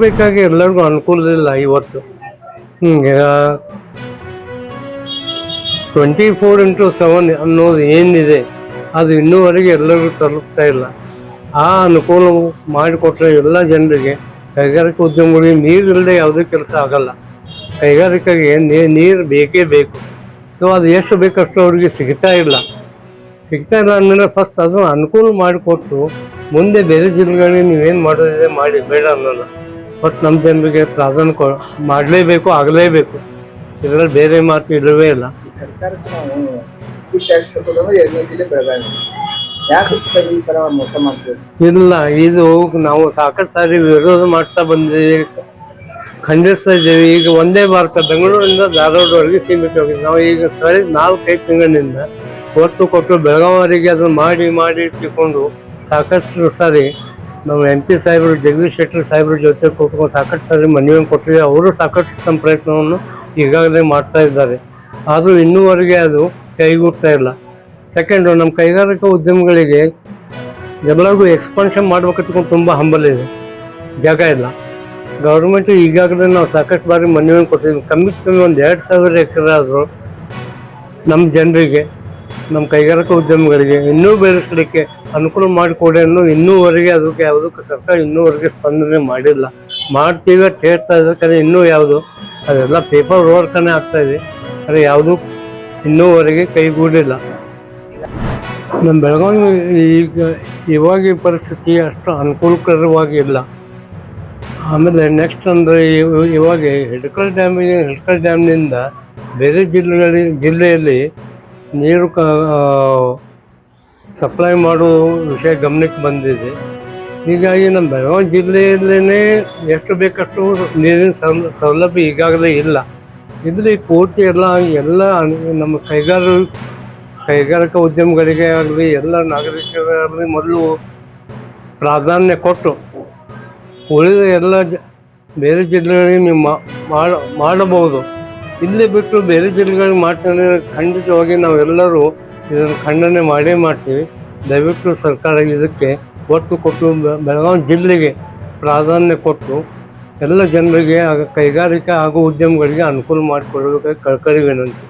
ಬೇಕಾಗಿ ಎಲ್ಲರಿಗೂ ಅನುಕೂಲ ಇಲ್ಲ ಇವತ್ತು. ಈಗ 24x7 ಅನ್ನೋದು ಏನಿದೆ ಅದು ಇನ್ನೂವರೆಗೆ ಎಲ್ಲರಿಗೂ ತಲುಪ್ತಾ ಇಲ್ಲ. ಆ ಅನುಕೂಲ ಮಾಡಿಕೊಟ್ರೆ ಎಲ್ಲ ಜನರಿಗೆ, ಕೈಗಾರಿಕಾ ಉದ್ಯಮಗಳಿಗೆ ನೀರಿಲ್ಲದೆ ಯಾವುದೇ ಕೆಲಸ ಆಗಲ್ಲ. ಕೈಗಾರಿಕೆಗೆ ನೀರು ಬೇಕೇ ಬೇಕು. ಸೊ ಅದು ಎಷ್ಟು ಬೇಕಷ್ಟು ಅವ್ರಿಗೆ ಸಿಗ್ತಾ ಇಲ್ಲ ಅಂದಮೇಲೆ ಫಸ್ಟ್ ಅದು ಅನುಕೂಲ ಮಾಡಿಕೊಟ್ಟು ಮುಂದೆ ಬೇರೆ ಜಿಲ್ಲೆಗಳಿಗೆ ನೀವೇನು ಮಾಡೋದಿದೆ ಮಾಡಿ, ಬೇಡ ಅನ್ನೋಲ್ಲ. ಬಟ್ ನಮ್ಮ ಜನರಿಗೆ ಪ್ರಾಧಾನ್ಯ ಮಾಡಲೇಬೇಕು, ಆಗಲೇಬೇಕು. ಇದರಲ್ಲಿ ಬೇರೆ ಮಾತು ಇಲ್ಲವೇ ಇಲ್ಲ. ಸರ್ಕಾರಕ್ಕೆ ನಾವು ಟ್ಯಾಕ್ಸ್ ಕಟ್ಟೋದಂದ್ರೆ 2 ಜಿಲ್ಲೆ ಬೆಳಗಾವಿ. ಯಾಕೆ ಈ ಥರ ಮೋಸ ಮಾಡ್ತೀವಿ? ಇಲ್ಲ, ಇದು ನಾವು ಸಾಕಷ್ಟು ಸಾರಿ ವಿರೋಧ ಮಾಡ್ತಾ ಬಂದಿದ್ದೀವಿ, ಖಂಡಿಸ್ತಾ ಇದ್ದೀವಿ. ಈಗ ಒಂದೇ ಭಾರತ ಬೆಂಗಳೂರಿಂದ ಧಾರವಾಡವರೆಗೆ ಸೀಮಿತವಾಗಿದೆ. ನಾವು ಈಗ ಕಳೆದ 4-5 ತಿಂಗಳಿನಿಂದ ಕೊಟ್ಟು ಬೆಳಗಾವಿವರೆಗೆ ಅದನ್ನು ಮಾಡಿ ತಿಳ್ಕೊಂಡು ಸಾಕಷ್ಟು ಸಾರಿ ನಾವು MP ಸಾಹೇಬರು, ಜಗದೀಶ್ ಶೆಟ್ಟರ್ ಸಾಹೇಬ್ರ ಜೊತೆ ಕೂತ್ಕೊಂಡು ಸಾಕಷ್ಟು ಸಾರಿ ಮನವಿಯನ್ನು ಕೊಟ್ಟಿದ್ದೀವಿ. ಅವರು ಸಾಕಷ್ಟು ತಮ್ಮ ಪ್ರಯತ್ನವನ್ನು ಈಗಾಗಲೇ ಮಾಡ್ತಾ ಇದ್ದಾರೆ. ಆದರೂ ಇನ್ನೂವರೆಗೆ ಅದು ಕೈಗೂಡ್ತಾ ಇಲ್ಲ. ಸೆಕೆಂಡು, ನಮ್ಮ ಕೈಗಾರಿಕಾ ಉದ್ಯಮಗಳಿಗೆ ಎಲ್ಲರಿಗೂ ಎಕ್ಸ್ಪಾನ್ಷನ್ ಮಾಡ್ಬೇಕಂತ ತುಂಬ ಹಂಬಲ ಇದೆ, ಜಾಗ ಇಲ್ಲ. ಗೌರ್ಮೆಂಟು ಈಗಾಗಲೇ ನಾವು ಸಾಕಷ್ಟು ಬಾರಿ ಮನವಿಯನ್ನು ಕೊಟ್ಟಿದ್ದೀವಿ. ಕಮ್ಮಿ ಒಂದು 2,000 ಎಕರೆ ಆದರೂ ನಮ್ಮ ಜನರಿಗೆ, ನಮ್ಮ ಕೈಗಾರಿಕಾ ಉದ್ಯಮಗಳಿಗೆ ಇನ್ನೂ ಬೆಳೆಸಲಿಕ್ಕೆ ಅನುಕೂಲ ಮಾಡಿಕೊಡಿ ಅನ್ನೋ ಇನ್ನೂವರೆಗೆ ಯಾವುದಕ್ಕೆ ಸರ್ಕಾರ ಇನ್ನೂವರೆಗೆ ಸ್ಪಂದನೆ ಮಾಡಿಲ್ಲ. ಮಾಡ್ತೀವಿ ಅಂತ ಹೇಳ್ತಾ ಇದ್ದಾರೆ, ಇನ್ನೂ ಯಾವುದು ಅದೆಲ್ಲ ಪೇಪರ್ ವರ್ಕನ್ನೇ ಆಗ್ತಾಯಿದೆ. ಆದರೆ ಯಾವುದೂ ಇನ್ನೂವರೆಗೆ ಕೈಗೂಡಿಲ್ಲ. ನಮ್ಮ ಬೆಳಗಾವಿ ಇವಾಗ ಪರಿಸ್ಥಿತಿ ಅಷ್ಟು ಅನುಕೂಲಕರವಾಗಿ ಇಲ್ಲ. ಆಮೇಲೆ ನೆಕ್ಸ್ಟ್ ಅಂದರೆ ಇವಾಗ ಹಿಡಕಲ್ ಡ್ಯಾಮ್ನಿಂದ ಬೇರೆ ಜಿಲ್ಲೆಯಲ್ಲಿ ನೀರು ಸಪ್ಲೈ ಮಾಡೋ ವಿಷಯ ಗಮನಕ್ಕೆ ಬಂದಿದೆ. ಹೀಗಾಗಿ ನಮ್ಮ ಬೆಳಗಾವಿ ಜಿಲ್ಲೆಯಲ್ಲೇ ಎಷ್ಟು ಬೇಕಷ್ಟು ನೀರಿನ ಸೌಲಭ್ಯ ಈಗಾಗಲೇ ಇಲ್ಲ. ಇದರಲ್ಲಿ ಪೂರ್ತಿ ಎಲ್ಲ ನಮ್ಮ ಕೈಗಾರಿಕಾ ಉದ್ಯಮಗಳಿಗೆ ಆಗಲಿ, ಎಲ್ಲ ನಾಗರಿಕರಾಗಲಿ ಮೊದಲು ಪ್ರಾಧಾನ್ಯ ಕೊಟ್ಟು ಉಳಿದ ಎಲ್ಲ ಬೇರೆ ಜಿಲ್ಲೆಗಳಿಗೆ ನೀವು ಮಾಡಬಹುದು. ಇಲ್ಲಿ ಬಿಟ್ಟು ಬೇರೆ ಜಿಲ್ಲೆಗಳಿಗೆ ಮಾಡ್ತಾರೆ, ಖಂಡಿತವಾಗಿ ನಾವೆಲ್ಲರೂ ಇದನ್ನು ಖಂಡನೆ ಮಾಡೇ ಮಾಡ್ತೀವಿ. ದಯವಿಟ್ಟು ಸರ್ಕಾರ ಇದಕ್ಕೆ ಒತ್ತು ಕೊಟ್ಟು ಬೆಳಗಾವಿ ಜಿಲ್ಲೆಗೆ ಪ್ರಾಧಾನ್ಯ ಕೊಟ್ಟು ಎಲ್ಲ ಜನರಿಗೆ ಕೈಗಾರಿಕೆ ಹಾಗೂ ಉದ್ಯಮಗಳಿಗೆ ಅನುಕೂಲ ಮಾಡಿಕೊಡಬೇಕಾಗಿ ಕಳಕಳಿ ವಿನಂತಿ.